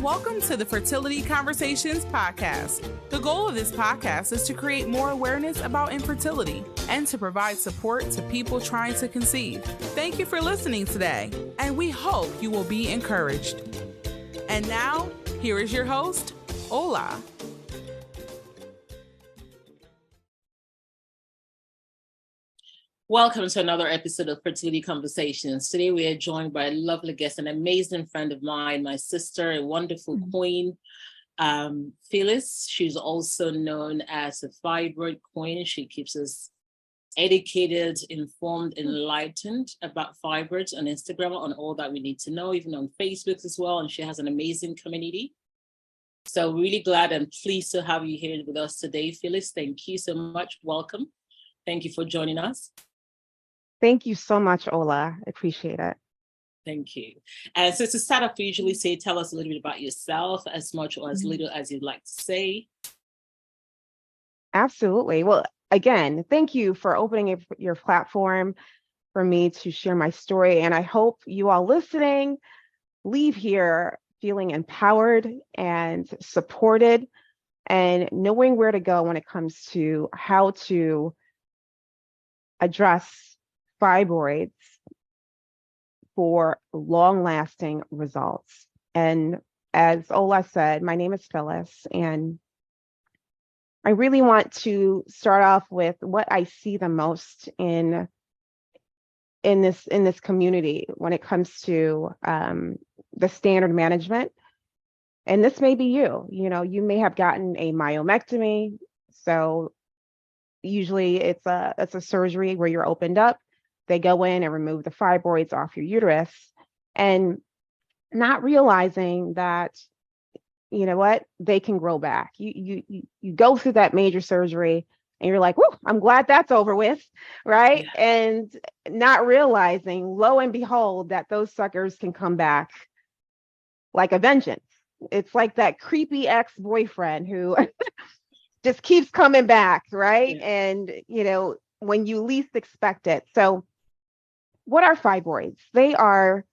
welcome to the Fertility Conversations podcast. The goal of this podcast is to create more awareness about infertility and to provide support to people trying to conceive. Thank you for listening today, and we hope you will be encouraged. And now, here is your host, Ola. Welcome to another episode of Fertility Conversations. Today we are joined by a lovely guest, an amazing friend of mine, my sister, a wonderful queen, Phyllis. She's also known as the Fibroid Queen. She keeps us educated, informed, enlightened about fibroids on Instagram, on all that we need to know, even on Facebook as well. And she has an amazing community. So really glad and pleased to have you here with us today, Phyllis. Thank you so much. Welcome. Thank you for joining us. Thank you so much, Ola. I appreciate it. Thank you. And so to start off, we usually say, tell us a little bit about yourself, as much or as little as you'd like to say. Absolutely. Well, again, thank you for opening your platform for me to share my story. And I hope you all listening leave here feeling empowered and supported and knowing where to go when it comes to how to address fibroids for long-lasting results. And as Ola said, my name is Phyllis, and I really want to start off with what I see the most in this community when it comes to the standard management. And this may be you. You know, you may have gotten a myomectomy, so usually it's a surgery where you're opened up. They go in and remove the fibroids off your uterus, and not realizing that, you know what, they can grow back. You go through that major surgery and you're like, whoo, I'm glad that's over with, right? Yeah. And not realizing, lo and behold, that those suckers can come back like a vengeance. It's like that creepy ex-boyfriend who just keeps coming back, right? Yeah. And, you know, when you least expect it. So what are fibroids? They are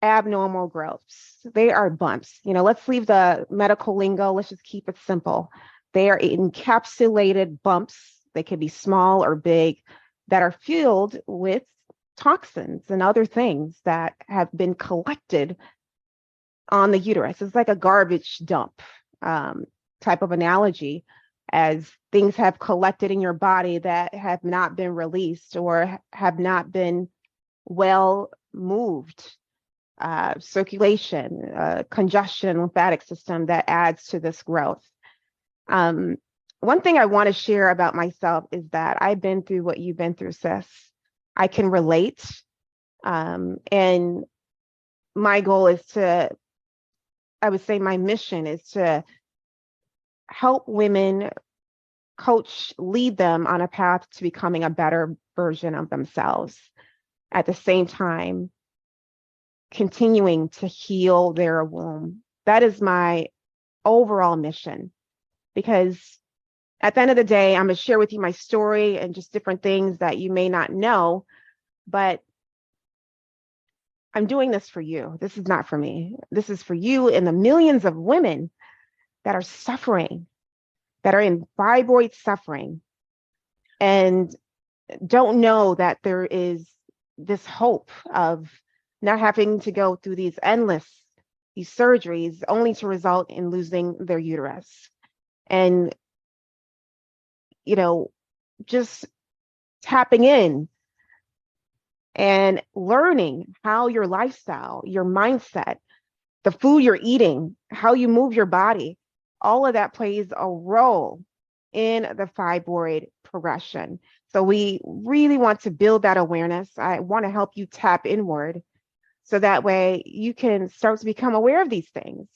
abnormal growths. They are bumps. You know, let's leave the medical lingo. Let's just keep it simple. They are encapsulated bumps. They can be small or big that are filled with toxins and other things that have been collected on the uterus. It's like a garbage dump type of analogy, as things have collected in your body that have not been released or have not been well moved. Circulation, congestion, lymphatic system that adds to this growth. One thing I want to share about myself is that I've been through what you've been through, sis. I can relate. And my goal is to, I would say my mission is to help women, coach, lead them on a path to becoming a better version of themselves. At the same time, continuing to heal their womb. That is my overall mission, because at the end of the day, I'm going to share with you my story and just different things that you may not know, but I'm doing this for you. This is not for me. This is for you and the millions of women that are suffering, that are in fibroid suffering, and don't know that there is this hope of not having to go through these surgeries only to result in losing their uterus. And, you know, just tapping in and learning how your lifestyle, your mindset, the food you're eating, how you move your body, all of that plays a role in the fibroid progression. So we really want to build that awareness. I want to help you tap inward so that way you can start to become aware of these things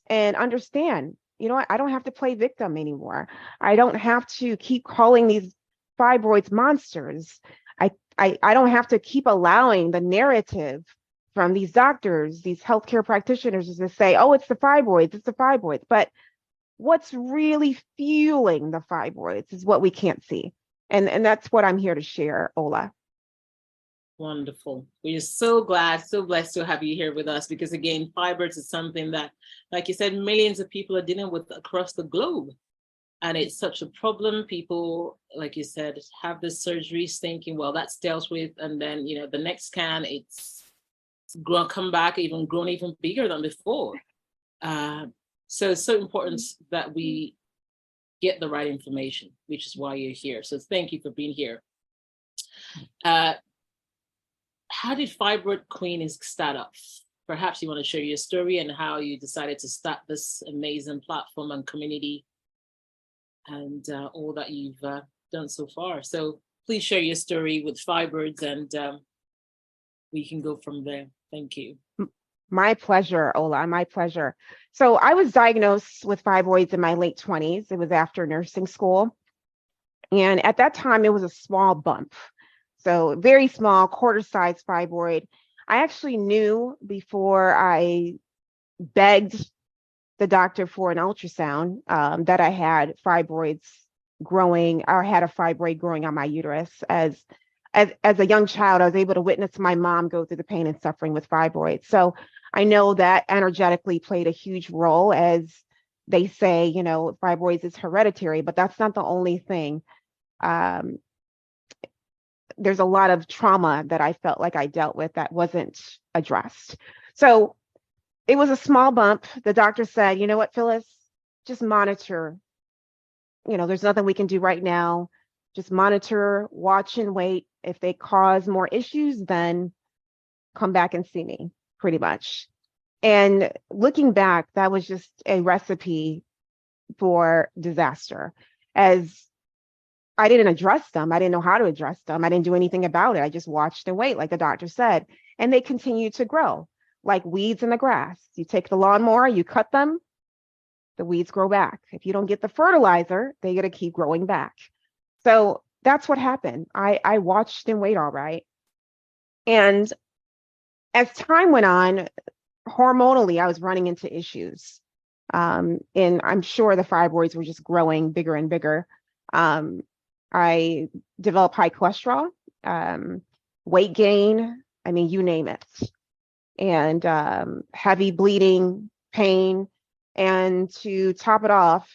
and understand, you know what, I don't have to play victim anymore. I don't have to keep calling these fibroids monsters. I don't have to keep allowing the narrative from these doctors, these healthcare practitioners, to say, oh, it's the fibroids, it's the fibroids. But what's really fueling the fibroids is what we can't see. And that's what I'm here to share, Ola. Wonderful. We're so glad, so blessed to have you here with us because, again, fibroids is something that, like you said, millions of people are dealing with across the globe. And it's such a problem. People, like you said, have the surgeries thinking, well, that's dealt with. And then, the next scan, it's come back, grown even bigger than before. So it's so important that we get the right information, which is why you're here. So thank you for being here. How did Fibroid Queen start up? Perhaps you want to share your story and how you decided to start this amazing platform and community and all that you've done so far. So please share your story with fibroids and we can go from there. Thank you. My pleasure, Ola, my pleasure. So I was diagnosed with fibroids in my late 20s. It was after nursing school. And at that time, it was a small bump. So very small, quarter-sized fibroid. I actually knew before I begged the doctor for an ultrasound that I had fibroids growing, or had a fibroid growing on my uterus. As a young child, I was able to witness my mom go through the pain and suffering with fibroids. So I know that energetically played a huge role. As they say, fibroids is hereditary, but that's not the only thing. There's a lot of trauma that I felt like I dealt with that wasn't addressed. So it was a small bump. The doctor said, you know what, Phyllis, just monitor. There's nothing we can do right now. Just monitor, watch and wait. If they cause more issues, then come back and see me, pretty much. And looking back, that was just a recipe for disaster, as I didn't address them. I didn't know how to address them. I didn't do anything about it. I just watched and wait, like the doctor said. And they continued to grow like weeds in the grass. You take the lawnmower, you cut them, the weeds grow back. If you don't get the fertilizer, they're going to keep growing back. So that's what happened. I watched and wait, all right. And as time went on, hormonally, I was running into issues. And I'm sure the fibroids were just growing bigger and bigger. I developed high cholesterol, weight gain, you name it. And heavy bleeding, pain. And to top it off,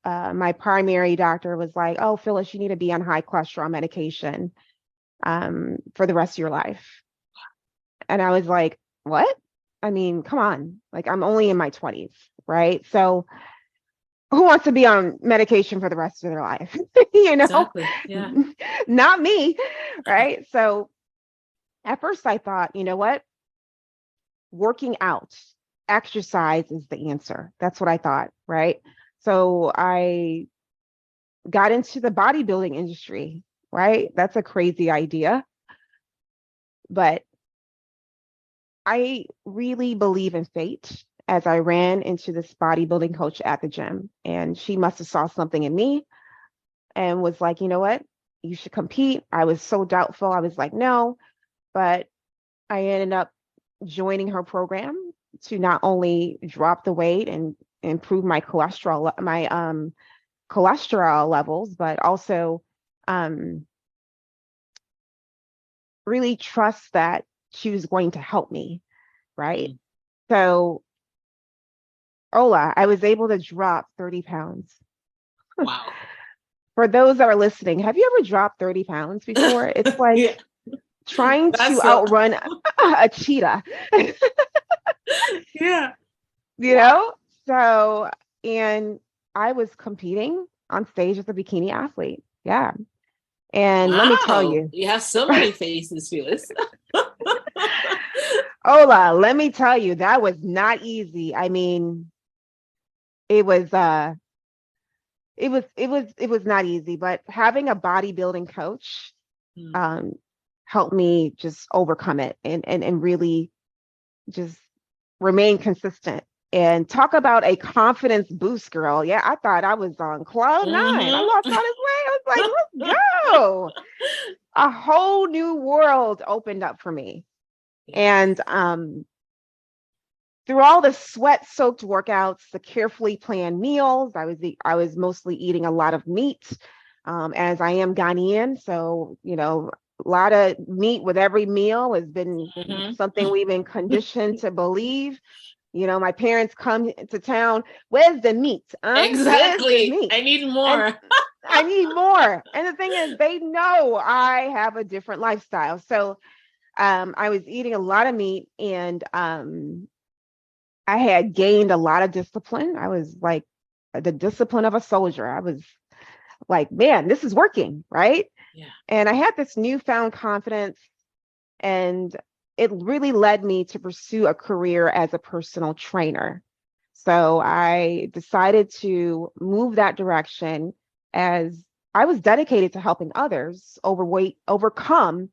my primary doctor was like, oh, Phyllis, you need to be on high cholesterol medication for the rest of your life. And I was like, what? Come on, like I'm only in my 20s, right? So who wants to be on medication for the rest of their life? Exactly. Yeah. Not me, right? So at first I thought, you know what? Working out, exercise is the answer. That's what I thought, right? So I got into the bodybuilding industry, right? That's a crazy idea. But I really believe in fate, as I ran into this bodybuilding coach at the gym, and she must have saw something in me and was like, you know what, you should compete. I was so doubtful. I was like, no, but I ended up joining her program to not only drop the weight and improve my cholesterol levels, but also really trust that she was going to help me, right? So, Ola, I was able to drop 30 pounds. Wow. For those that are listening, have you ever dropped 30 pounds before? It's like trying to outrun a cheetah. Yeah. You know? So, and I was competing on stage as a bikini athlete. Yeah. And let me tell you. You have so many faces, Phyllis. Ola, let me tell you, that was not easy. It was not easy, but having a bodybuilding coach helped me just overcome it and really just remain consistent. And talk about a confidence boost, girl. Yeah, I thought I was on cloud nine. I lost all this weight. I was like, let's go. A whole new world opened up for me. And through all the sweat-soaked workouts, the carefully planned meals, I was mostly eating a lot of meat, as I am Ghanaian. So, lot of meat with every meal has been Mhm. something we've been conditioned to believe. You know, my parents come to town. Where's the meat? Where's the Exactly. meat? I need And more. I need more. And the thing is, they know I have a different lifestyle. So I was eating a lot of meat, and I had gained a lot of discipline. I was like the discipline of a soldier. I was like, man, this is working, right? Yeah. And I had this newfound confidence, and it really led me to pursue a career as a personal trainer. So I decided to move that direction, as I was dedicated to helping others overcome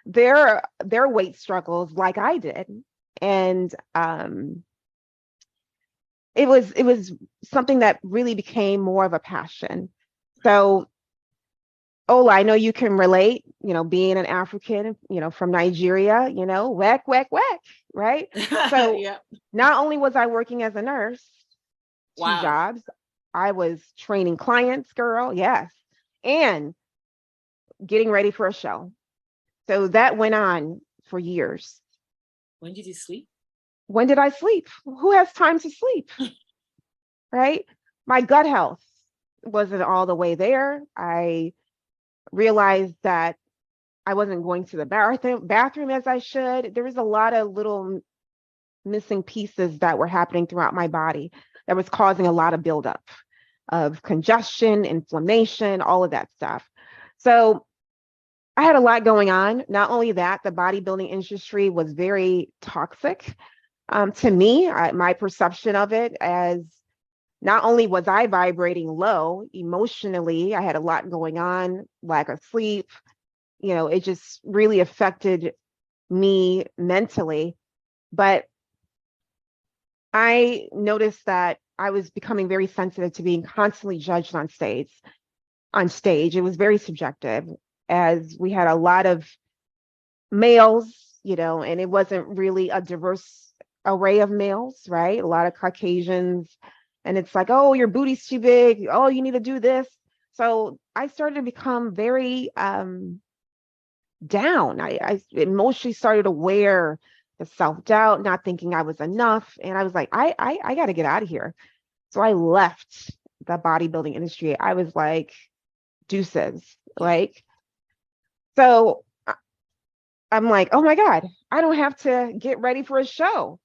their weight struggles like I did. And it was something that really became more of a passion. So Ola, I know you can relate, being an African, from Nigeria, whack, whack, whack, right? So Yeah. not only was I working as a nurse, two Wow. jobs, I was training clients, girl, yes, and getting ready for a show. So that went on for years. When did you sleep? When did I sleep? Who has time to sleep, right? My gut health wasn't all the way there. I realized that I wasn't going to the bathroom as I should. There was a lot of little missing pieces that were happening throughout my body that was causing a lot of buildup of congestion, inflammation, all of that stuff. So I had a lot going on. Not only that, the bodybuilding industry was very toxic to me. My perception of it, as not only was I vibrating low emotionally, I had a lot going on, lack of sleep. It just really affected me mentally. But I noticed that I was becoming very sensitive to being constantly judged on stage. It was very subjective, as we had a lot of males, and it wasn't really a diverse array of males, right? A lot of Caucasians. And it's like, oh, your booty's too big. Oh, you need to do this. So I started to become very down. I emotionally started to wear the self-doubt, not thinking I was enough. And I was like, I got to get out of here. So I left the bodybuilding industry. I was like, deuces. Like, so I'm like, oh my God, I don't have to get ready for a show.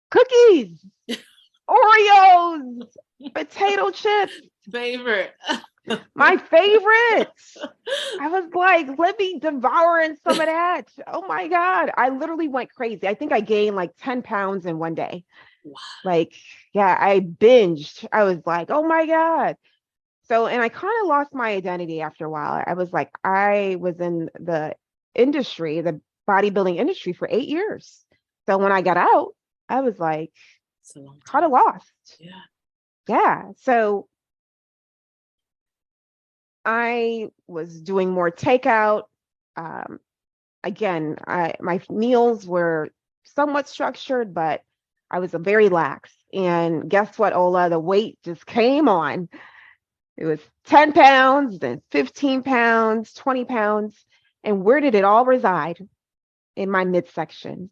Cookies, Oreos, potato chips, Favorite. my favorite. I was like, let me devour in some of that. Oh my God. I literally went crazy. I think I gained like 10 pounds in one day. Wow. Like, yeah, I binged. I was like, oh my God. So, and I kind of lost my identity after a while. I was like, I was in the industry, the bodybuilding industry, for 8 years. So when I got out, I was like, kind of lost. Yeah. Yeah. So I was doing more takeout. Again, my meals were somewhat structured, but I was very lax. And guess what, Ola? The weight just came on. It was 10 pounds, then 15 pounds, 20 pounds. And where did it all reside? In my midsection.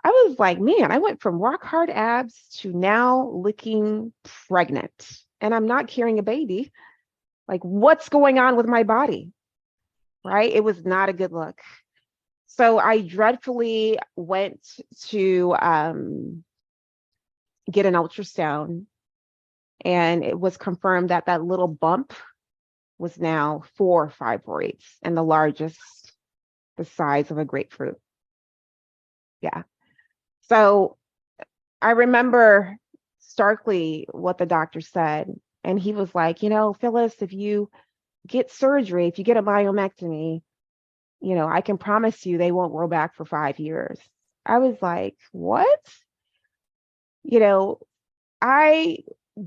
I was like, man, I went from rock hard abs to now looking pregnant. And I'm not carrying a baby. Like, what's going on with my body? Right? It was not a good look. So I dreadfully went to get an ultrasound, and it was confirmed that that little bump was now 4 fibroids, and the largest the size of a grapefruit. Yeah. So I remember starkly what the doctor said. And he was like, Phyllis, if you get surgery, if you get a myomectomy, I can promise you they won't grow back for 5 years. I was like, what? I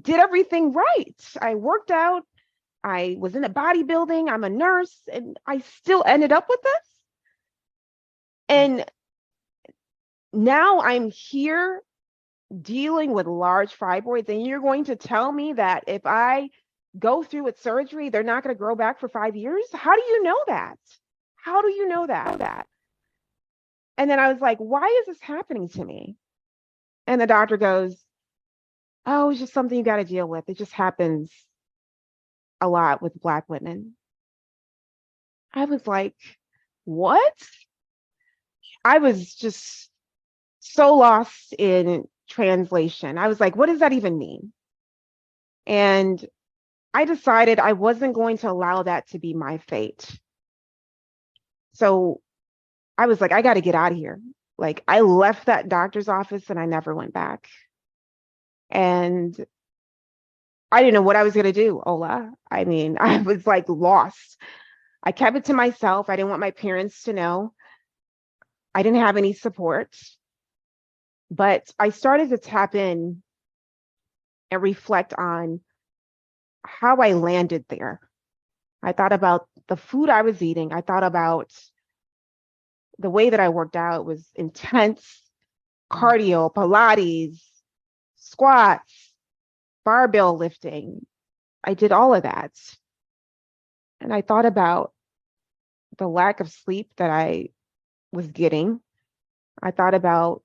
did everything right. I worked out. I was in the bodybuilding. I'm a nurse, and I still ended up with this. And now I'm here dealing with large fibroids, and you're going to tell me that if I go through with surgery, they're not going to grow back for 5 years? How do you know that? how do you know that? And then I was like, why is this happening to me? And the doctor goes, oh, it's just something you got to deal with. It just happens a lot with Black women. I was like, what? I was just so lost in translation. I was like, what does that even mean? And I decided I wasn't going to allow that to be my fate. So I was like, I got to get out of here. Like, I left that doctor's office and I never went back. And I didn't know what I was going to do, Ola. I mean, I was like lost. I kept it to myself. I didn't want my parents to know. I didn't have any support. But I started to tap in and reflect on how I landed there. I thought about the food I was eating. I thought about the way that I worked out was intense, cardio, Pilates, squats, barbell lifting. I did all of that. And I thought about the lack of sleep that I was getting. I thought about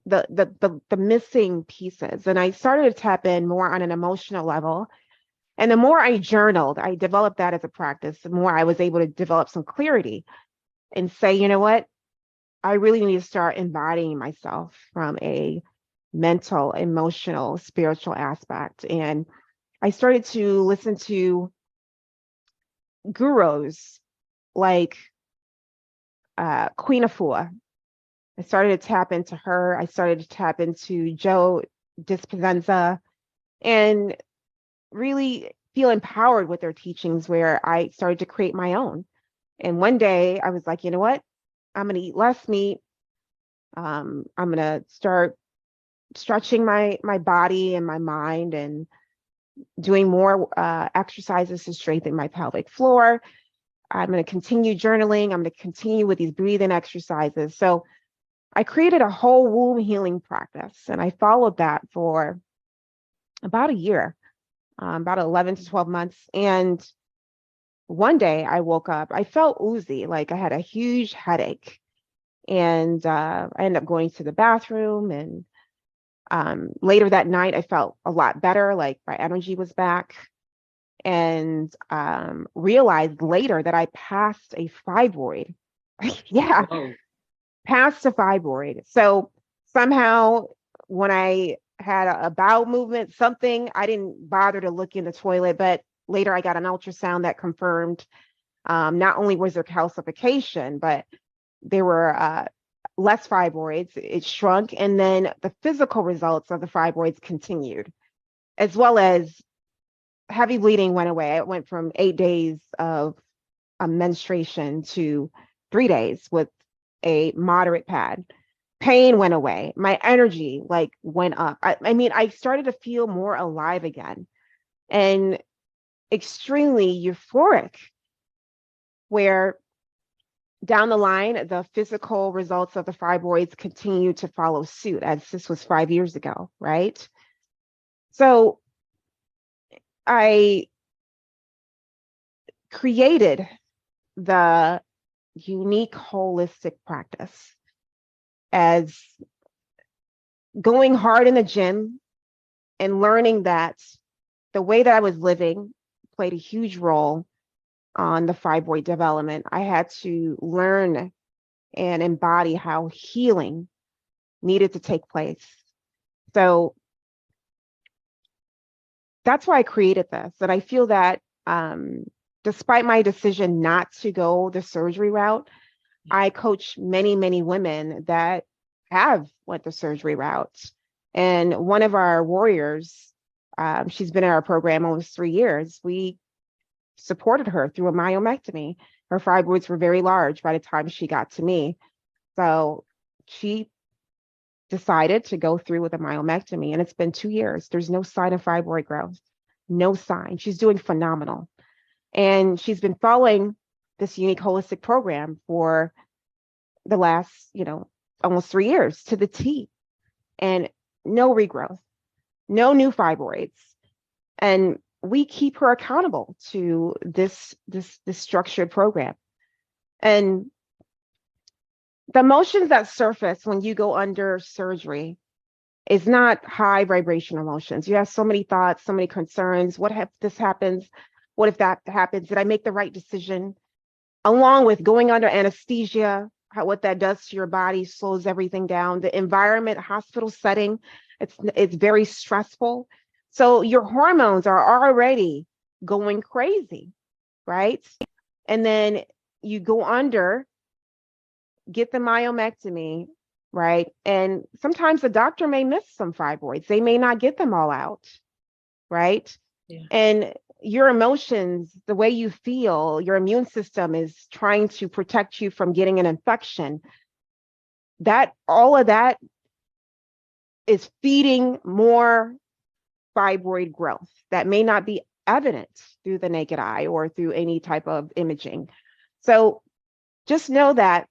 the missing pieces. And I started to tap in more on an emotional level. And the more I journaled, I developed that as a practice, the more I was able to develop some clarity and say, you know what? I really need to start embodying myself from a mental, emotional, spiritual aspect. And I started to listen to gurus like Queen Afua. I started to tap into her. I started to tap into Joe Dispenza and really feel empowered with their teachings, where I started to create my own. And one day I was like, you know what? I'm going to eat less meat. I'm going to start stretching my body and my mind and doing more exercises to strengthen my pelvic floor. I'm going to continue journaling. I'm going to continue with these breathing exercises. So I created a whole womb healing practice, and I followed that for about a year, about 11 to 12 months. And one day I woke up, I felt woozy, like I had a huge headache. And I ended up going to the bathroom. And later that night, I felt a lot better, like my energy was back. And realized later that I passed a fibroid. Yeah. Oh, Passed a fibroid. So somehow when I had a bowel movement, something, I didn't bother to look in the toilet, but later I got an ultrasound that confirmed not only was there calcification, but there were less fibroids, it shrunk, and then the physical results of the fibroids continued, as well as heavy bleeding went away. It went from 8 days of menstruation to 3 days with a moderate pad. Pain went away. My energy like went up. I mean, I started to feel more alive again and extremely euphoric, where down the line, the physical results of the fibroids continue to follow suit, as this was 5 years ago, right? So I created the unique holistic practice as going hard in the gym and learning that the way that I was living played a huge role on the fibroid development. I had to learn and embody how healing needed to take place. So that's why I created this. And I feel that despite my decision not to go the surgery route, I coach many, many women that have went the surgery route. And one of our warriors, she's been in our program almost 3 years. We supported her through a myomectomy. Her fibroids were very large by the time she got to me. So she decided to go through with a myomectomy, and it's been 2 years. There's no sign of fibroid growth, no sign. She's doing phenomenal. And she's been following this unique holistic program for the last, almost 3 years to the T, and no regrowth, no new fibroids. And we keep her accountable to this structured program. And the emotions that surface when you go under surgery is not high vibration emotions. You have so many thoughts, so many concerns. What if this happens? What if that happens? Did I make the right decision? Along with going under anesthesia, what that does to your body, slows everything down. The environment, hospital setting, it's very stressful. So your hormones are already going crazy, right? And then you go under, get the myomectomy, right? And sometimes the doctor may miss some fibroids. They may not get them all out, right? Yeah. And your emotions, the way you feel, your immune system is trying to protect you from getting an infection. That all of that is feeding more fibroid growth that may not be evident through the naked eye or through any type of imaging. So just know that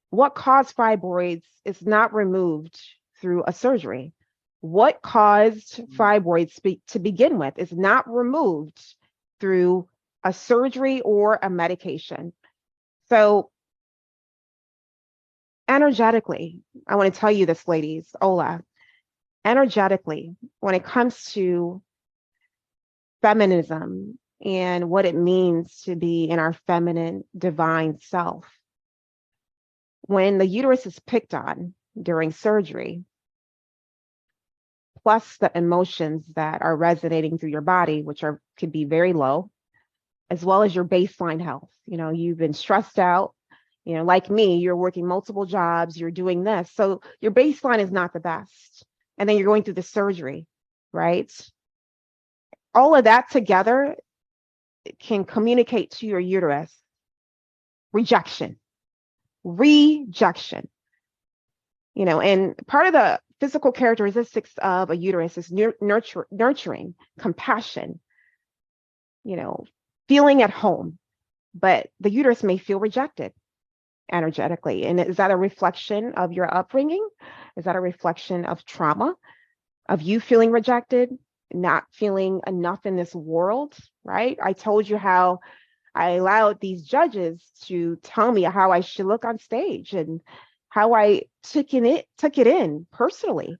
what caused fibroids is not removed through a surgery. What caused fibroids to begin with is not removed through a surgery or a medication. So energetically, I want to tell you this, ladies, Ola, energetically, when it comes to feminism and what it means to be in our feminine divine self, when the uterus is picked on during surgery, plus the emotions that are resonating through your body, which could be very low, as well as your baseline health. You know, you've been stressed out, you know, like me, you're working multiple jobs, you're doing this. So your baseline is not the best. And then you're going through the surgery, right? All of that together can communicate to your uterus rejection. You know, and part of the physical characteristics of a uterus is nurturing, compassion, you know, feeling at home, but the uterus may feel rejected energetically. And is that a reflection of your upbringing? Is that a reflection of trauma, of you feeling rejected, not feeling enough in this world, right? I told you how I allowed these judges to tell me how I should look on stage and how I took it in personally.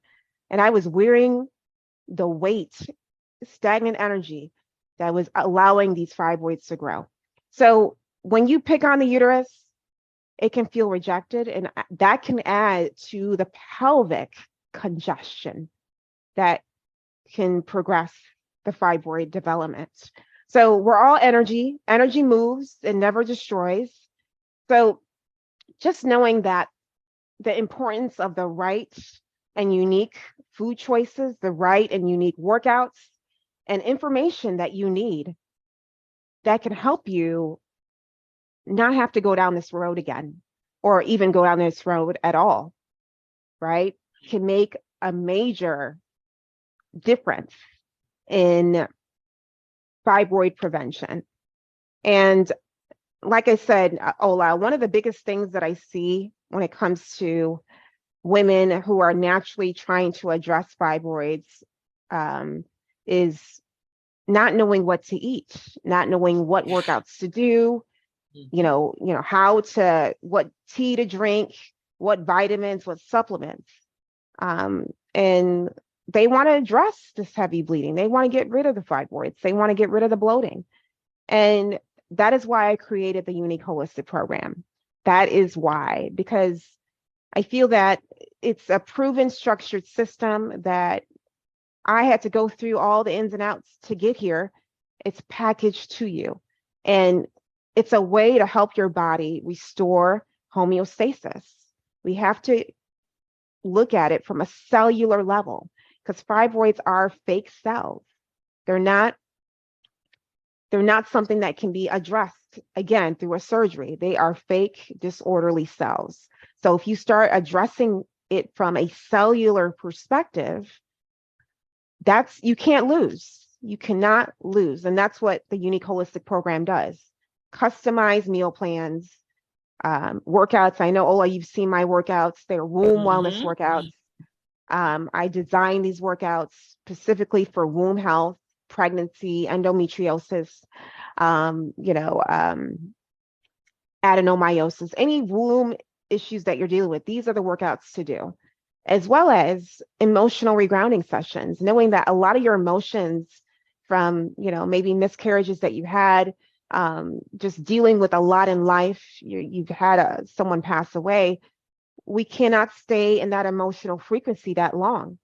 And I was wearing the weight, stagnant energy that was allowing these fibroids to grow. So when you pick on the uterus, it can feel rejected, and that can add to the pelvic congestion that can progress the fibroid development. So we're all energy. Energy moves and never destroys. So just knowing that the importance of the right and unique food choices, the right and unique workouts, and information that you need that can help you not have to go down this road again, or even go down this road at all, right? Can make a major difference in fibroid prevention. And like I said, Ola, one of the biggest things that I see when it comes to women who are naturally trying to address fibroids is not knowing what to eat, not knowing what workouts to do, what tea to drink, what vitamins, what supplements. And they want to address this heavy bleeding. They want to get rid of the fibroids. They want to get rid of the bloating. And that is why I created the Unique Holistic Program. That is why, because I feel that it's a proven structured system that I had to go through all the ins and outs to get here. It's packaged to you. And it's a way to help your body restore homeostasis. We have to look at it from a cellular level, because fibroids are fake cells. They're not something that can be addressed again through a surgery. They are fake, disorderly cells. So if you start addressing it from a cellular perspective, you can't lose. You cannot lose. And that's what the Unique Holistic Program does. Customized meal plans, workouts. I know, Ola, you've seen my workouts. They're womb wellness workouts. I designed these workouts specifically for womb health, pregnancy, endometriosis, adenomyosis, any womb issues that you're dealing with. These are the workouts to do, as well as emotional regrounding sessions, knowing that a lot of your emotions from, maybe miscarriages that you had, just dealing with a lot in life, you've had someone pass away. We cannot stay in that emotional frequency that long.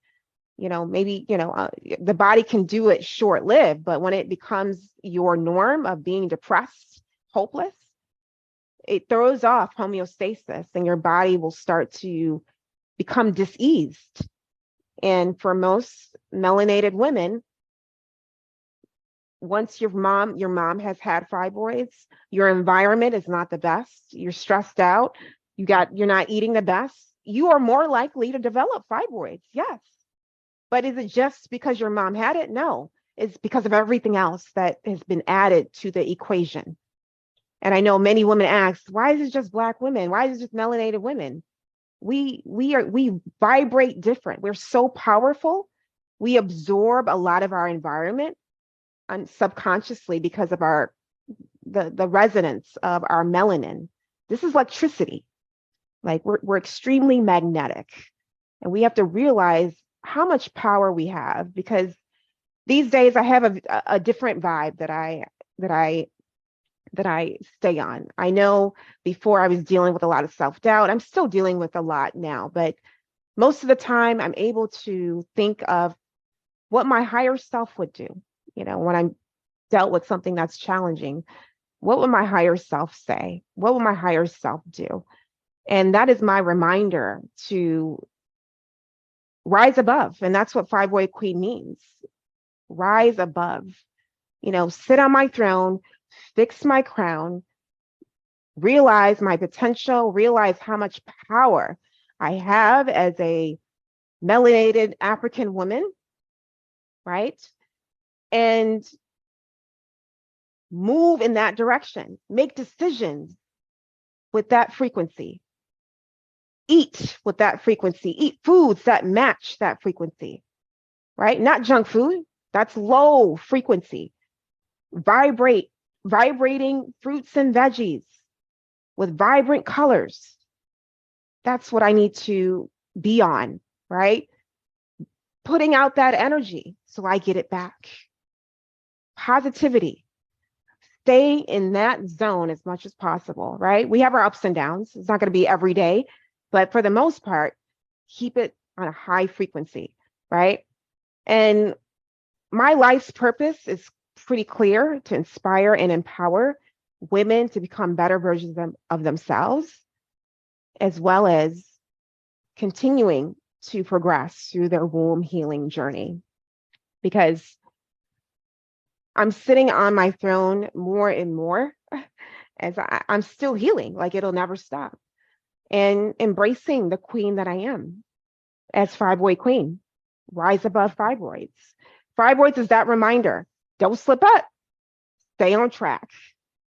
Maybe, the body can do it short-lived, but when it becomes your norm of being depressed, hopeless, it throws off homeostasis and your body will start to become diseased. And for most melanated women, once your mom has had fibroids, your environment is not the best. You're stressed out. You're not eating the best. You are more likely to develop fibroids. Yes. But is it just because your mom had it? No, it's because of everything else that has been added to the equation. And I know many women ask, why is it just Black women? Why is it just melanated women? We vibrate different. We're so powerful. We absorb a lot of our environment subconsciously because of the resonance of our melanin. This is electricity. Like we're extremely magnetic, and we have to realize how much power we have, because these days I have a different vibe that I stay on. I know before I was dealing with a lot of self-doubt. I'm still dealing with a lot now, but most of the time I'm able to think of what my higher self would do. When I'm dealt with something that's challenging, what would my higher self say? What would my higher self do? And that is my reminder to rise above. And that's what Fibroid Queen means. Rise above, sit on my throne, fix my crown, realize my potential, realize how much power I have as a melanated African woman, right? And move in that direction, make decisions with that frequency, eat with that frequency, eat foods that match that frequency, right? Not junk food, that's low frequency. Vibrating fruits and veggies with vibrant colors. That's what I need to be on, right? Putting out that energy so I get it back. Positivity. Stay in that zone as much as possible, right? We have our ups and downs. It's not going to be every day, but for the most part, keep it on a high frequency, right? And my life's purpose is pretty clear: to inspire and empower women to become better versions of themselves, as well as continuing to progress through their womb healing journey. Because I'm sitting on my throne more and more as I'm still healing, like it'll never stop, and embracing the queen that I am as Fibroid Queen. Rise above fibroids. Fibroids is that reminder. Don't slip up. Stay on track,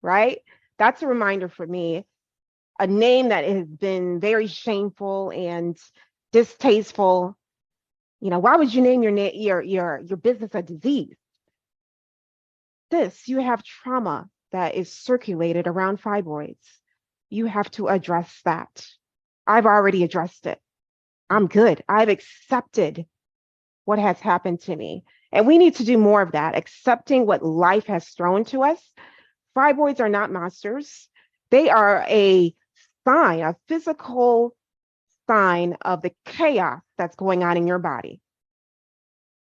right? That's a reminder for me. A name that has been very shameful and distasteful. Why would you name your business a disease? You have trauma that is circulated around fibroids. You have to address that. I've already addressed it. I'm good. I've accepted what has happened to me. And we need to do more of that, accepting what life has thrown to us. Fibroids are not monsters. They are a sign, a physical sign of the chaos that's going on in your body,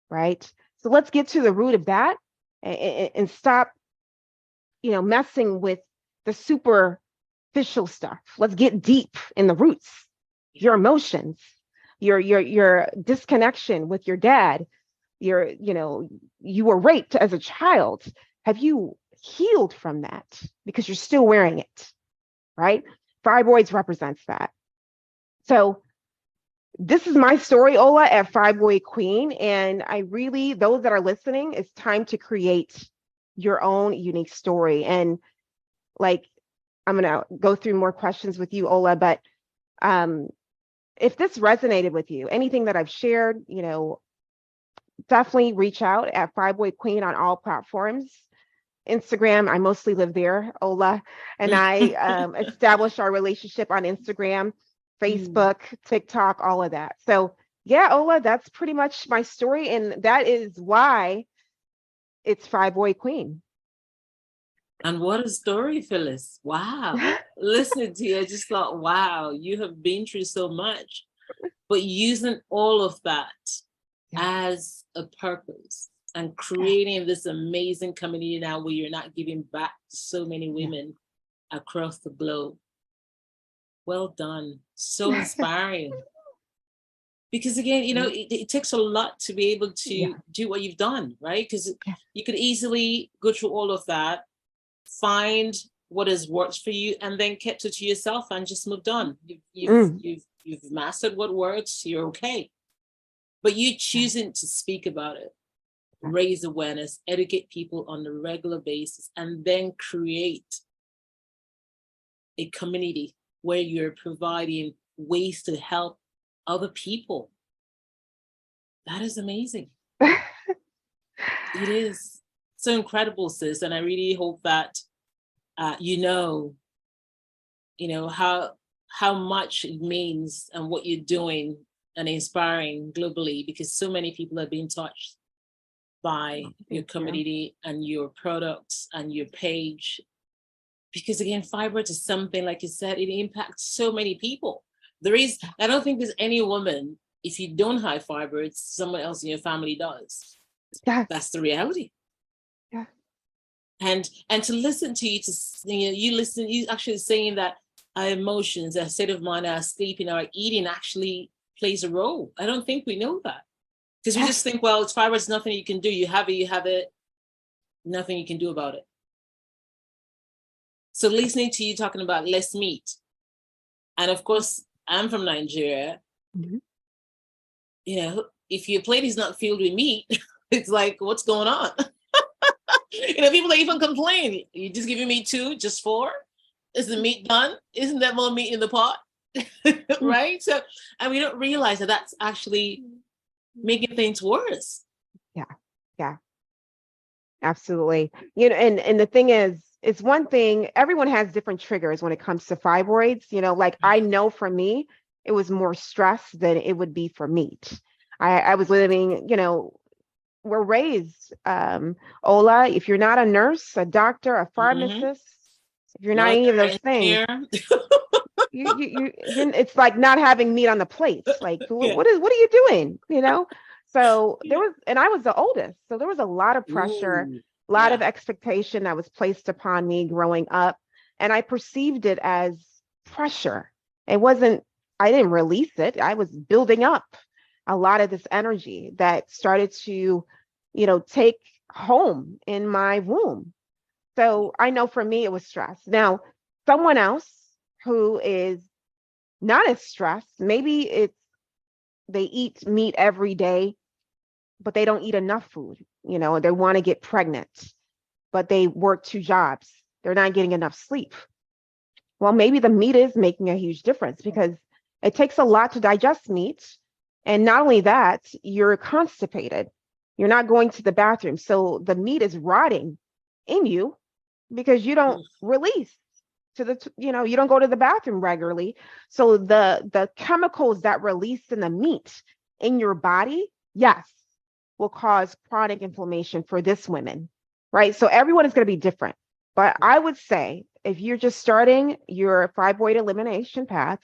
right? So let's get to the root of that and stop, messing with the superficial stuff. Let's get deep in the roots, your emotions, your disconnection with your dad, you were raped as a child. Have you healed from that? Because you're still wearing it, right? Fibroids represents that. So this is my story, Ola, at Fibroid Queen. And those that are listening, it's time to create your own unique story. And I'm going to go through more questions with you, Ola, but if this resonated with you, anything that I've shared, definitely reach out at Fibroid Queen on all platforms. Instagram, I mostly live there. Ola and I established our relationship on Instagram, Facebook, TikTok, all of that. So yeah, Ola, that's pretty much my story. And that is why it's Fibroid Queen. And what a story, Phyllis. Wow. Listening to you, I just thought, wow, you have been through so much, but using all of that as a purpose and creating this amazing community now where you're not giving back to so many women across the globe. Well done. So inspiring. Because again, you know, it takes a lot to be able to do what you've done, right? Because you could easily go through all of that, find what has worked for you, and then kept it to yourself and just moved on. You've mastered what works, you're okay. But you choosing to speak about it, raise awareness, educate people on a regular basis, and then create a community where you're providing ways to help other people. That is amazing. It is so incredible, sis. And I really hope that you know how much it means and what you're doing and inspiring globally, because so many people are being touched by your community and your products and your page. Because again, fibroids is something, like you said, it impacts so many people. I don't think there's any woman, if you don't have fibroids, someone else in your family does. That's the reality. And to listen to you, you actually saying that our emotions, our state of mind, our sleeping, our eating actually plays a role. I don't think we know that, because we just think, well, it's fibroids, nothing you can do. You have it, nothing you can do about it. So listening to you talking about less meat, and of course, I'm from Nigeria. You know, if your plate is not filled with meat, it's like, what's going on? You know, people even complain. You just giving me 2, just 4? Is the meat done? Isn't there more meat in the pot? Right? So, and we don't realize that that's actually making things worse. Yeah, absolutely. You know, and the thing is, it's one thing, everyone has different triggers when it comes to fibroids. You know, like I know for me, it was more stress than it would be for meat. I was living, you know, we're raised, Ola, if you're not a nurse, a doctor, a pharmacist, if you're not any of those things, it's like not having meat on the plate. Like, what are you doing? You know? So there was, and I was the oldest, so there was a lot of pressure, a lot of expectation that was placed upon me growing up, and I perceived it as pressure. It wasn't, I didn't release it. I was building up a lot of this energy that started to, you know, take home in my womb. So I know for me, it was stress. Now, someone else who is not as stressed, maybe they eat meat every day, but they don't eat enough food. You know, they want to get pregnant, but they work 2 jobs. They're not getting enough sleep. Well, maybe the meat is making a huge difference, because it takes a lot to digest meat. And not only that, you're constipated. You're not going to the bathroom. So the meat is rotting in you because you don't release you don't go to the bathroom regularly. So the chemicals that release in the meat in your body, yes, will cause chronic inflammation for this women, right? So everyone is going to be different. But I would say if you're just starting your fibroid elimination path,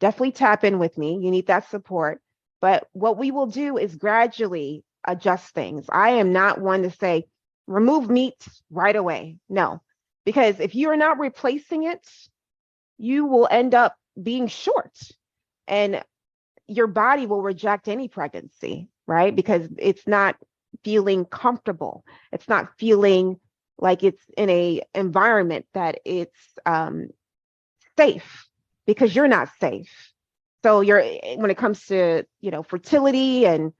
definitely tap in with me. You need that support. But what we will do is gradually adjust things. I am not one to say, remove meat right away. No, because if you're not replacing it, you will end up being short, and your body will reject any pregnancy, right? Because it's not feeling comfortable. It's not feeling like it's in a environment that it's safe, because you're not safe. So when it comes to, you know, fertility, and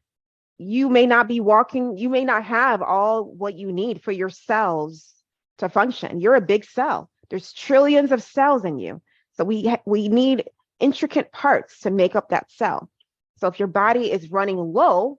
you may not be walking, you may not have all what you need for your cells to function. You're a big cell. There's trillions of cells in you. So we need intricate parts to make up that cell. So if your body is running low,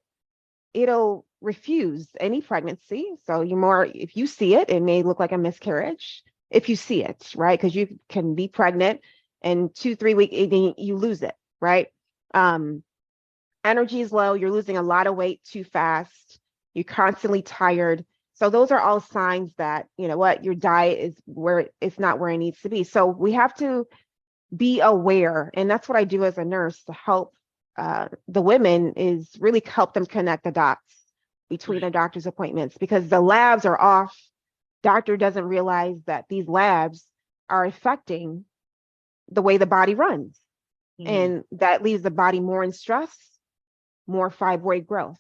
it'll refuse any pregnancy. So if you see it, it may look like a miscarriage if you see it, right? Because you can be pregnant and 2-3 weeks, you lose it, right? Energy is low, you're losing a lot of weight too fast, you're constantly tired. So those are all signs that, you know what, your diet is where it's not where it needs to be. So we have to be aware. And that's what I do as a nurse to help the women, is really help them connect the dots between their doctor's appointments, because the labs are off. Doctor doesn't realize that these labs are affecting the way the body runs. And that leaves the body more in stress, more fibroid growth.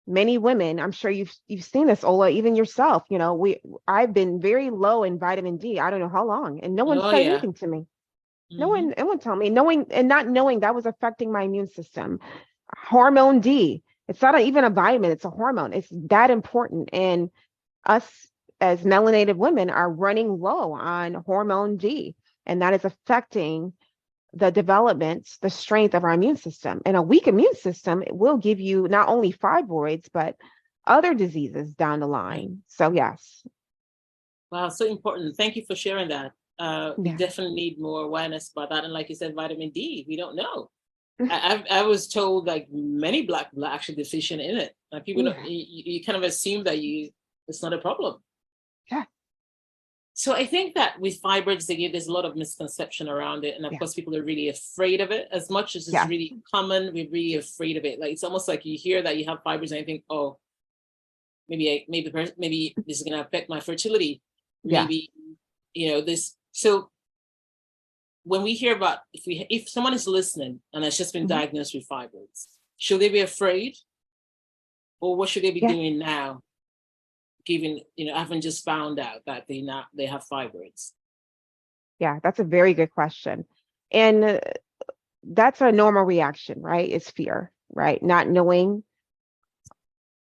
Many women, I'm sure you've seen this, Ola, even yourself, you know, I've been very low in vitamin D. I don't know how long, and no one said anything to me. No one told me, not knowing that was affecting my immune system. Hormone D, it's not even a vitamin, it's a hormone. It's that important. And us as melanated women are running low on hormone D, and that is affecting the development, the strength of our immune system. And a weak immune system, it will give you not only fibroids, but other diseases down the line. So yes. Wow, so important. Thank you for sharing that. We definitely need more awareness about that. And like you said, vitamin D, we don't know. I was told like many black are actually deficient in it. Like people, you kind of assume that it's not a problem. Yeah. So I think that with fibroids, there's a lot of misconception around it. And of course, people are really afraid of it. As much as it's really common, we're really afraid of it. Like, it's almost like you hear that you have fibroids and you think, oh, maybe this is going to affect my fertility. Maybe, this. So when we hear about, if someone is listening and has just been diagnosed with fibroids, should they be afraid? Or what should they be doing now? Given, having just found out that they have fibroids? Yeah, that's a very good question. And that's a normal reaction, right? It's fear, right? Not knowing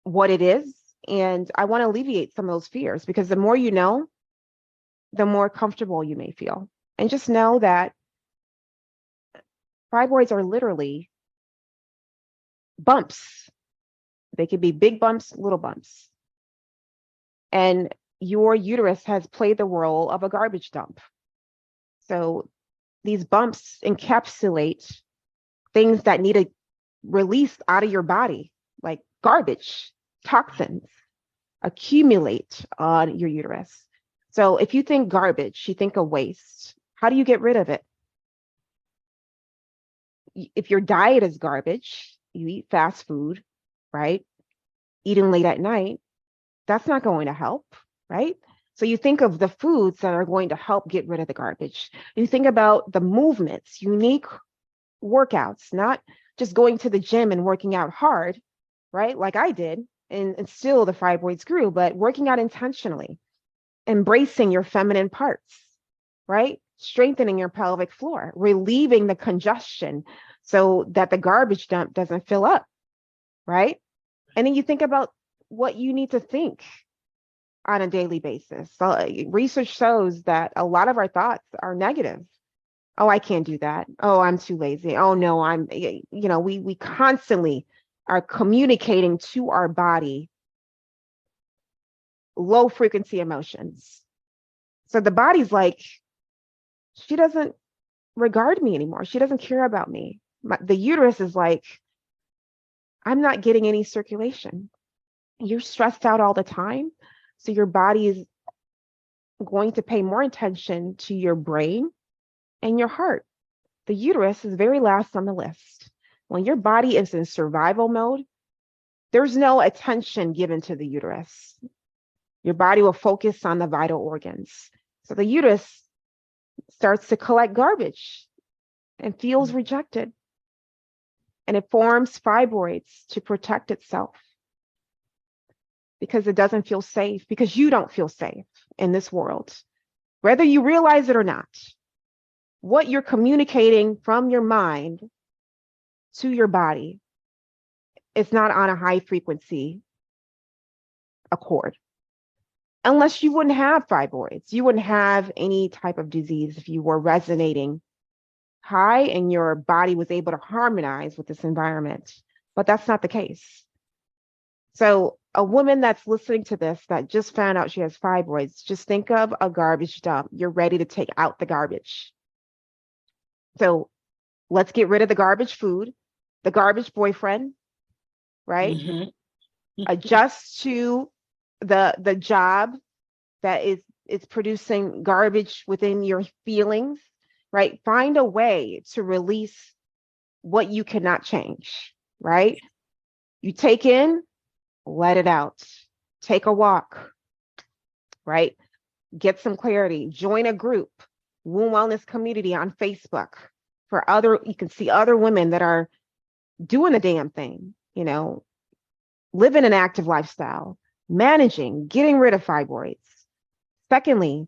what it is. And I want to alleviate some of those fears, because the more you know, the more comfortable you may feel. And just know that fibroids are literally bumps. They could be big bumps, little bumps. And your uterus has played the role of a garbage dump. So these bumps encapsulate things that need to release out of your body, like garbage, toxins, accumulate on your uterus. So if you think garbage, you think of waste. How do you get rid of it? If your diet is garbage, you eat fast food, right? Eating late at night, that's not going to help, right? So you think of the foods that are going to help get rid of the garbage. You think about the movements, unique workouts, not just going to the gym and working out hard, right? Like I did, and still the fibroids grew, but working out intentionally, embracing your feminine parts, right? Strengthening your pelvic floor, relieving the congestion so that the garbage dump doesn't fill up, right? And then you think about what you need to think on a daily basis. So research shows that a lot of our thoughts are negative. Oh, I can't do that. Oh, I'm too lazy. Oh no, we constantly are communicating to our body low frequency emotions. So the body's like, she doesn't regard me anymore. She doesn't care about me. The uterus is like, I'm not getting any circulation. You're stressed out all the time. So your body is going to pay more attention to your brain and your heart. The uterus is very last on the list. When your body is in survival mode, there's no attention given to the uterus. Your body will focus on the vital organs. So the uterus starts to collect garbage and feels rejected. And it forms fibroids to protect itself, because it doesn't feel safe, because you don't feel safe in this world, whether you realize it or not. What you're communicating from your mind to your body is not on a high frequency accord. Unless you wouldn't have fibroids, you wouldn't have any type of disease if you were resonating high and your body was able to harmonize with this environment. But that's not the case. So a woman that's listening to this that just found out she has fibroids, just think of a garbage dump. You're ready to take out the garbage. So let's get rid of the garbage food, the garbage boyfriend, right? Mm-hmm. Adjust to the job that is producing garbage within your feelings, right? Find a way to release what you cannot change, right? You take in, let it out. Take a walk, right? Get some clarity. Join a group, womb wellness community on Facebook for you can see other women that are doing the damn thing, living an active lifestyle, managing, getting rid of fibroids. Secondly,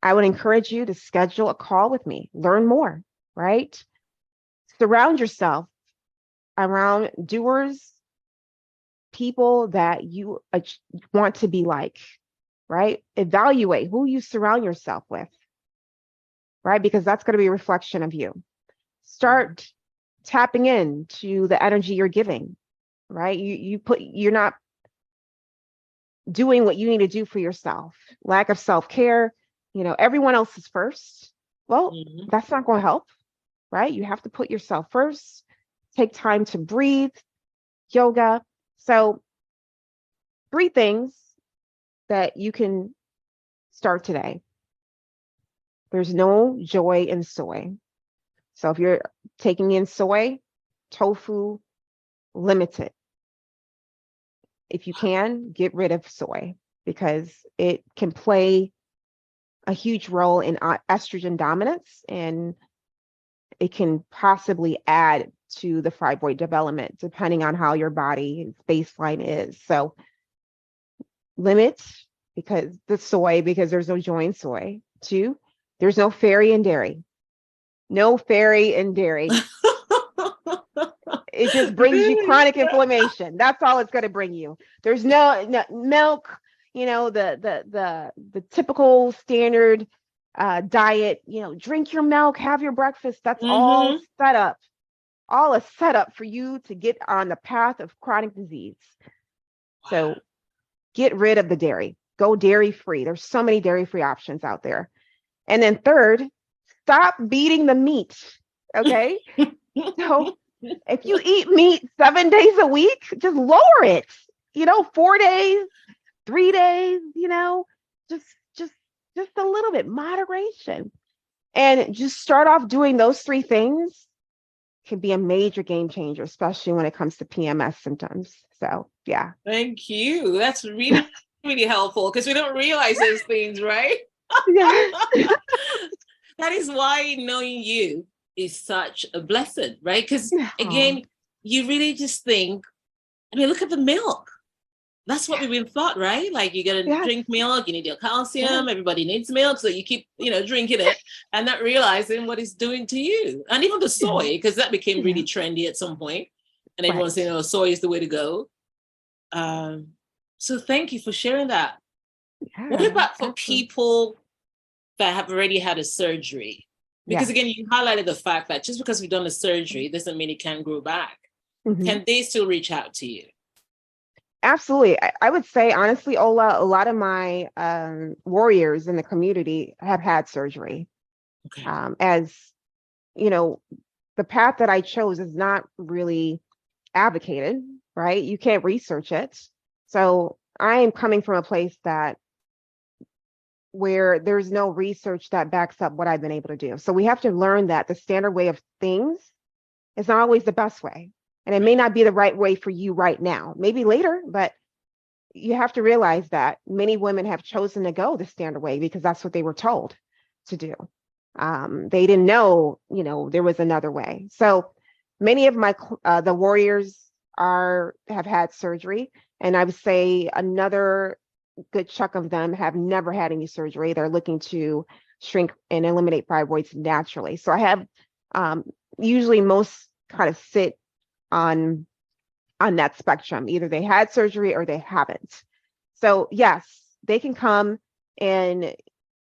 I would encourage you to schedule a call with me, learn more, right? Surround yourself around doers, people that you want to be like, right? Evaluate who you surround yourself with, right? Because that's going to be a reflection of you. Start tapping into the energy you're giving, right? You're not doing what you need to do for yourself. Lack of self-care, everyone else is first. Well, that's not going to help, right? You have to put yourself first. Take time to breathe, yoga. So 3 things that you can start today. There's no joy in soy. So if you're taking in soy, tofu, limit it. If you can, get rid of soy because it can play a huge role in estrogen dominance, and it can possibly add to the fibroid development depending on how your body's baseline is. So limit because there's no joy in soy. 2, there's no fairy in dairy. No fairy in dairy. It just brings you chronic inflammation. That's all it's going to bring you. There's no milk, the typical standard diet, drink your milk, have your breakfast. That's all set up. All a setup for you to get on the path of chronic disease. Wow. So get rid of the dairy. Go dairy free. There's so many dairy free options out there. And then 3rd, stop beating the meat. Okay. So if you eat meat 7 days a week, just lower it, 4 days, 3 days, just a little bit moderation, and just start off doing those 3 things can be a major game changer, especially when it comes to PMS symptoms. So, yeah. Thank you. That's really, really helpful because we don't realize those things, right? Yeah. That is why knowing you is such a blessing, right? Because again, you really just think, look at the milk. That's what we've been taught, right? Like you got to drink milk, you need your calcium, everybody needs milk. So you keep, drinking it and not realizing what it's doing to you. And even the soy, because that became really trendy at some point. And everyone's saying, soy is the way to go. So thank you for sharing that. Yeah, what about for people that have already had a surgery? Because again, you highlighted the fact that just because we've done a surgery doesn't mean it can't grow back. Can they still reach out to you? Absolutely. I would say, honestly, Ola, a lot of my warriors in the community have had surgery. Okay. As the path that I chose is not really advocated, right? You can't research it. So I am coming from a place where there's no research that backs up what I've been able to do. So we have to learn that the standard way of things is not always the best way. And it may not be the right way for you right now, maybe later, but you have to realize that many women have chosen to go the standard way because that's what they were told to do. They didn't know, there was another way. So many of my, the warriors have had surgery, and I would say another good chunk of them have never had any surgery. They're looking to shrink and eliminate fibroids naturally. So I have usually most kind of sit on that spectrum. Either they had surgery or they haven't. So yes, they can come and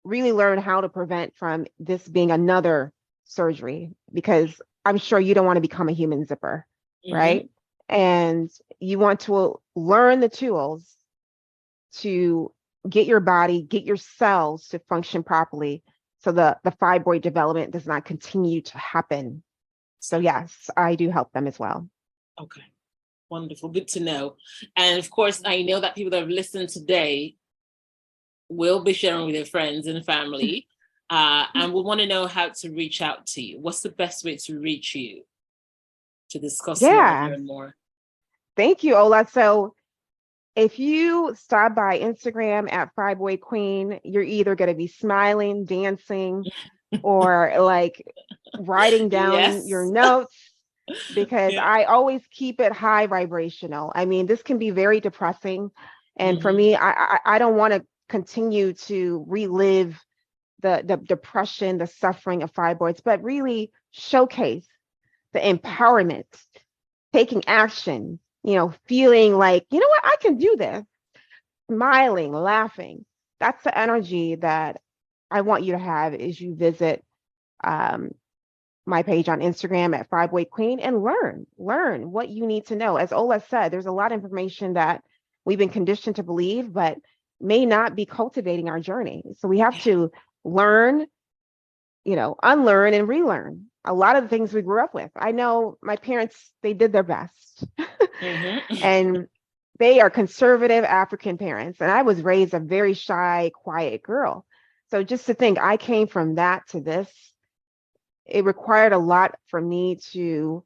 really learn how to prevent from this being another surgery, because I'm sure you don't want to become a human zipper, right? and you want to learn the tools to get your body, get your cells to function properly so the fibroid development does not continue to happen. So yes, I do help them as well. Okay. Wonderful. Good to know. And of course, I know that people that have listened today will be sharing with their friends and family. And we want to know how to reach out to you. What's the best way to reach you to discuss more and learn more? Thank you, Ola. So if you stop by Instagram at Fibroid Queen, you're either going to be smiling, dancing, or like writing down your notes, because I always keep it high vibrational. I mean, this can be very depressing. And for me, I don't want to continue to relive the depression, the suffering of fibroids, but really showcase the empowerment, taking action, feeling like, you know what, I can do this, smiling, laughing. That's the energy that I want you to have as you visit my page on Instagram at Fibroid Queen and learn what you need to know. As Ola said, there's a lot of information that we've been conditioned to believe, but may not be cultivating our journey. So we have to learn, unlearn and relearn a lot of the things we grew up with. I know my parents, they did their best and they are conservative African parents. And I was raised a very shy, quiet girl. So just to think I came from that to this, it required a lot for me to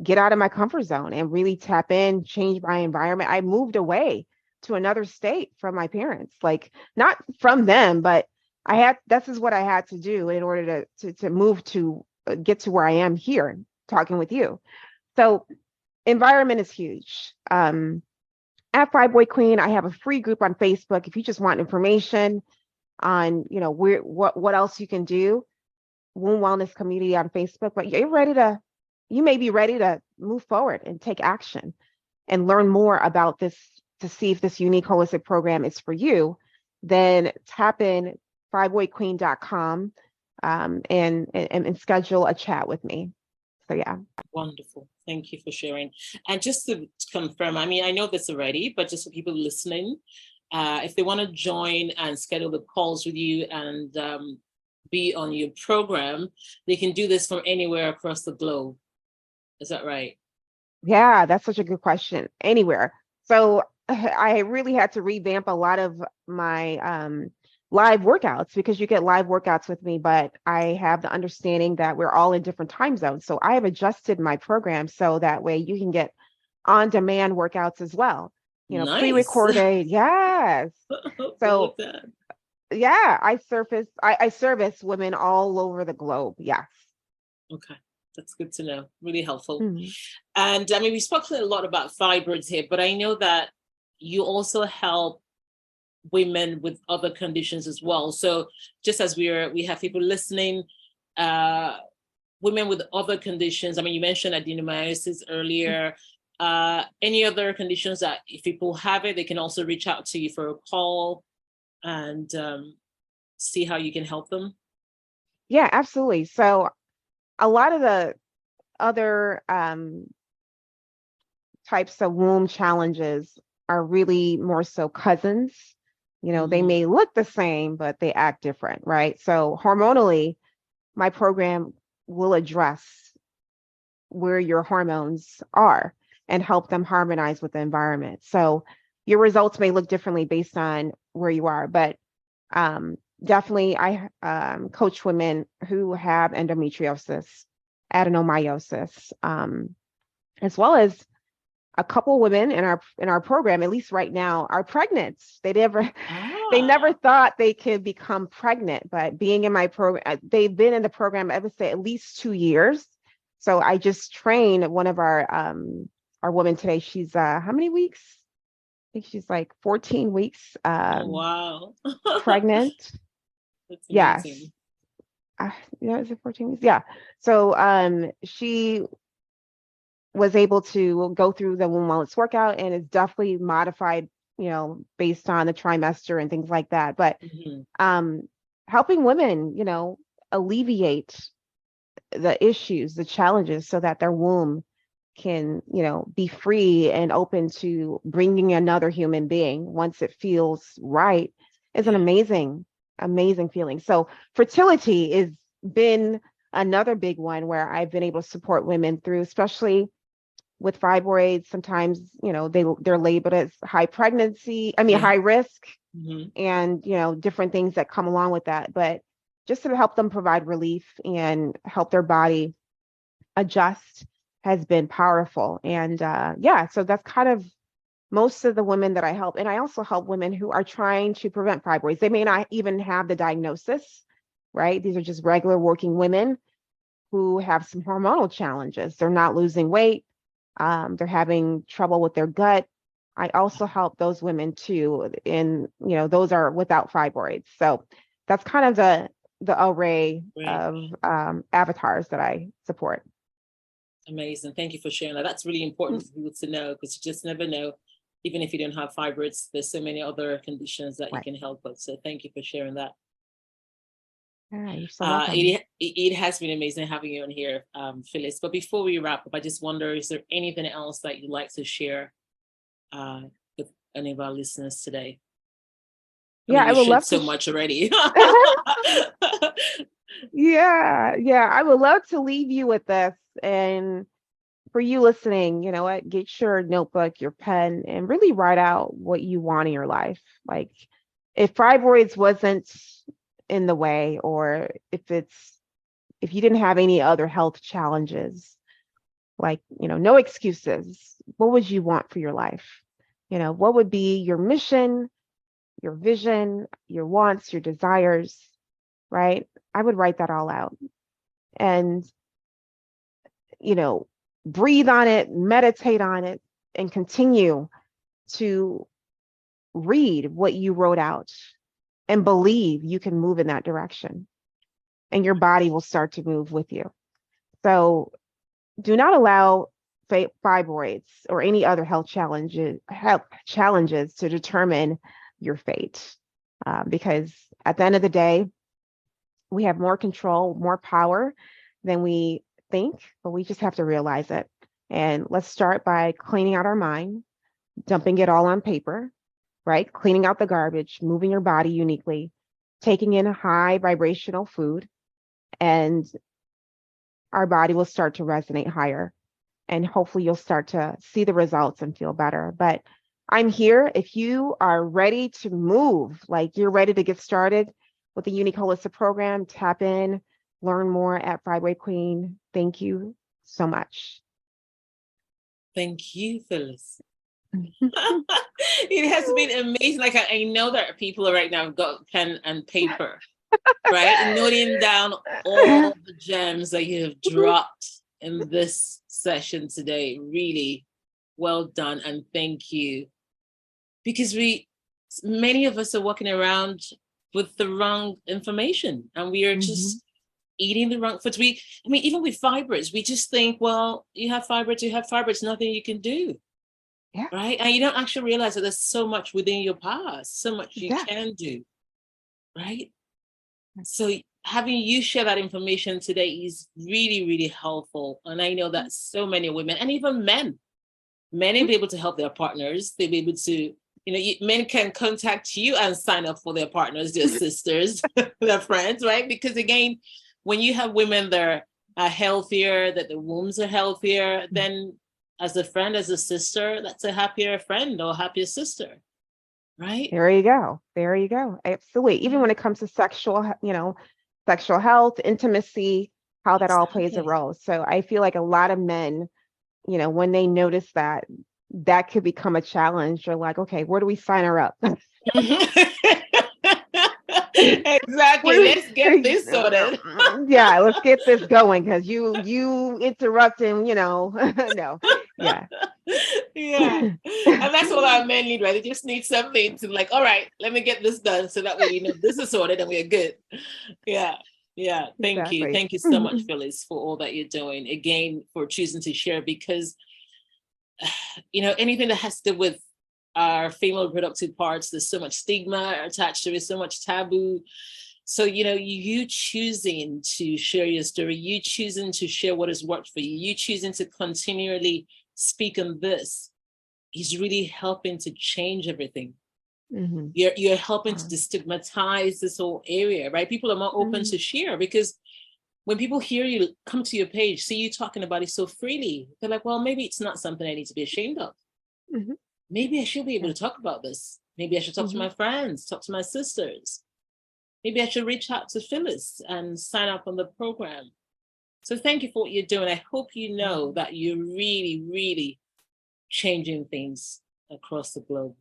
get out of my comfort zone and really tap in, change my environment. I moved away to another state from my parents, like not from them, but this is what I had to do in order to move to get to where I am here talking with you. So environment is huge. At Fibroid Queen, I have a free group on Facebook. If you just want information on, what else you can do, Womb Wellness Community on Facebook, but you may be ready to move forward and take action and learn more about this to see if this unique holistic program is for you, then tap in fibroidqueen.com and schedule a chat with me. So yeah. Wonderful. Thank you for sharing. And just to confirm, I mean, I know this already, but just for people listening, if they want to join and schedule the calls with you and be on your program, they can do this from anywhere across the globe. Is that right? Yeah, that's such a good question. Anywhere. So I really had to revamp a lot of my live workouts, because you get live workouts with me, but I have the understanding that we're all in different time zones. So I have adjusted my program so that way you can get on-demand workouts as well. Nice. Pre-recorded. Yes. So yeah, I service women all over the globe. Yes. Okay. That's good to know. Really helpful. And I mean, we spoke a lot about fibroids here, but I know that you also help women with other conditions as well. So just as we have people listening, women with other conditions. I mean, you mentioned adenomyosis earlier. Any other conditions that if people have it, they can also reach out to you for a call and see how you can help them? Yeah, absolutely. So a lot of the other types of womb challenges are really more so cousins. They may look the same, but they act different, right? So hormonally, my program will address where your hormones are and help them harmonize with the environment. So your results may look differently based on where you are, but definitely I coach women who have endometriosis, adenomyosis, as well as a couple women in our program, at least right now, are pregnant. They never thought they could become pregnant, but being in my program, they've been in the program, I would say at least 2 years. So I just trained one of our women today. She's how many weeks? I think she's like 14 weeks wow. pregnant. That's yes. amazing. Is it 14 weeks? Yeah. So she was able to go through the womb wellness workout, and it's definitely modified, based on the trimester and things like that. But helping women, alleviate the issues, the challenges, so that their womb can, be free and open to bringing another human being once it feels right is an amazing, amazing feeling. So fertility has been another big one where I've been able to support women through, especially with fibroids. Sometimes, they're labeled as high pregnancy, high risk, and, different things that come along with that. But just to help them provide relief and help their body adjust has been powerful. And so that's kind of most of the women that I help. And I also help women who are trying to prevent fibroids. They may not even have the diagnosis, right? These are just regular working women who have some hormonal challenges. They're not losing weight. They're having trouble with their gut. I also help those women too. And, those are without fibroids. So that's kind of the array of avatars that I support. Amazing. Thank you for sharing that. That's really important for people to know, because you just never know. Even if you don't have fibroids, there's so many other conditions that you can help with. So thank you for sharing that. Yeah, you're so welcome. It has been amazing having you on here, Phyllis. But before we wrap up, I just wonder, is there anything else that you'd like to share with any of our listeners today? I would love so much already. I would love to leave you with this. And for you listening, you know what, get your notebook, your pen, and really write out what you want in your life. Like, if fibroids wasn't in the way, or if you didn't have any other health challenges, like, no excuses, what would you want for your life? What would be your mission, your vision, your wants, your desires, right? I would write that all out and, breathe on it, meditate on it, and continue to read what you wrote out and believe you can move in that direction, and your body will start to move with you. So do not allow fibroids or any other health challenges to determine your fate, because at the end of the day, we have more control, more power than we think, but we just have to realize it. And let's start by cleaning out our mind, dumping it all on paper, right? Cleaning out the garbage, moving your body uniquely, taking in high vibrational food, and our body will start to resonate higher. And hopefully you'll start to see the results and feel better. But I'm here if you are ready to move, like you're ready to get started with the Unique Holistic Program. Tap in, learn more at Fibroid Queen. Thank you so much. Thank you, Phyllis. It has been amazing. Like, I know that people right now have got pen and paper, right? Noting down all the gems that you have dropped in this session today. Really well done, and thank you. Because many of us are walking around with the wrong information, and we are just eating the wrong foods. Even with fibroids, we just think, well, you have fibroids, nothing you can do. Yeah. Right. And you don't actually realize that there's so much within your past, so much you can do. Right. So having you share that information today is really, really helpful. And I know that so many women, and even men will be able to help their partners. They'll be able to, men can contact you and sign up for their partners, their sisters, their friends, right? Because again, when you have women that are healthier, that the wombs are healthier, then as a friend, as a sister, that's a happier friend or happier sister, right? There you go. Absolutely. Even when it comes to sexual health, intimacy, how that all plays a role. So I feel like a lot of men, when they notice that could become a challenge, you're like, okay, where do we sign her up? Exactly. Let's get this sorted. Yeah, let's get this going, because you interrupting, no. Yeah. Yeah. And that's all our men need, right? They just need something to, like, all right, let me get this done, so that way this is sorted and we're good. Yeah. Thank you. Thank you so much, Phyllis, for all that you're doing. Again, for choosing to share, because anything that has to do with our female reproductive parts, there's so much stigma attached to it, so much taboo, So, you choosing to share your story, you choosing to share what has worked for you, you choosing to continually speak on this is really helping to change everything. Mm-hmm. You're helping to destigmatize this whole area, right? People are more open to share, because when people hear you come to your page, see you talking about it so freely, they're like, well, maybe it's not something I need to be ashamed of. Mm-hmm. Maybe I should be able to talk about this. Maybe I should talk to my friends, talk to my sisters. Maybe I should reach out to Phyllis and sign up on the program. So thank you for what you're doing. I hope you know that you're really, really changing things across the globe.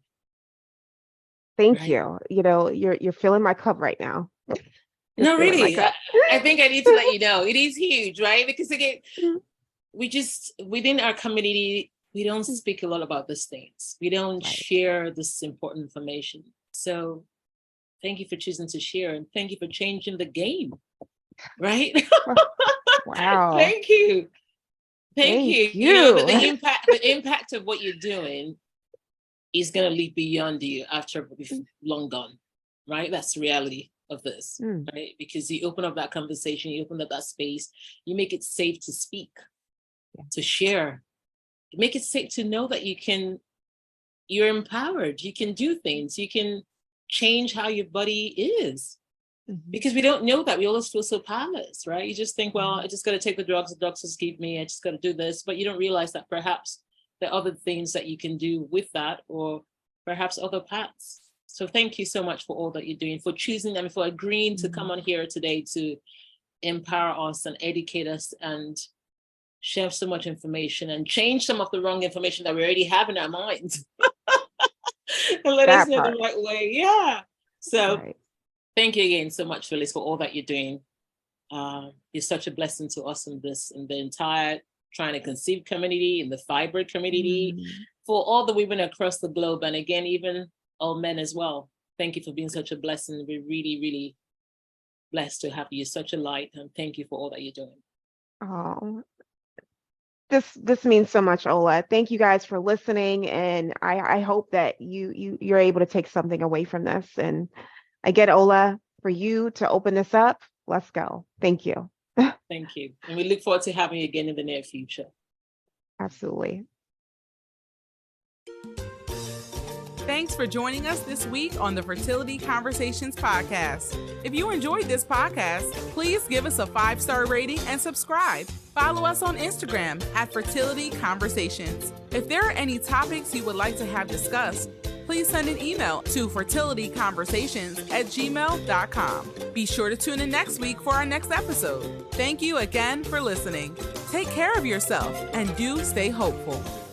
Thank you. You're filling my cup right now. No, really. I think I need to let you know it is huge, right? Because again, within our community, we don't speak a lot about these things. We don't share this important information. So thank you for choosing to share, and thank you for changing the game, right? Wow. Thank you. Thank you. The impact of what you're doing is going to leave beyond you after we've long gone, right? That's the reality of this, right? Because you open up that conversation, you open up that space, you make it safe to speak, to share. You make it safe to know that you're empowered, you can do things, you can change how your body is. Because we don't know that. We always feel so powerless, right? You just think, well, I just got to take the drugs the doctors give me. I just got to do this. But you don't realize that perhaps there are other things that you can do with that, or perhaps other paths. So thank you so much for all that you're doing, for choosing and for agreeing to come on here today to empower us and educate us and share so much information and change some of the wrong information that we already have in our minds. And let us know the right way. Yeah. So thank you again so much, Phyllis, for all that you're doing. You're such a blessing to us in the entire trying to conceive community, in the fibroid community, for all the women across the globe. And again, even all men as well. Thank you for being such a blessing. We're really, really blessed to have you, such a light. And thank you for all that you're doing. Oh, this means so much, Ola. Thank you guys for listening. And I hope that you're able to take something away from this. And I get, Ola, for you to open this up. Let's go. Thank you. Thank you. And we look forward to having you again in the near future. Absolutely. Thanks for joining us this week on the Fertility Conversations podcast. If you enjoyed this podcast, please give us a 5-star rating and subscribe. Follow us on Instagram at Fertility Conversations. If there are any topics you would like to have discussed, please send an email to fertilityconversations@gmail.com. Be sure to tune in next week for our next episode. Thank you again for listening. Take care of yourself and do stay hopeful.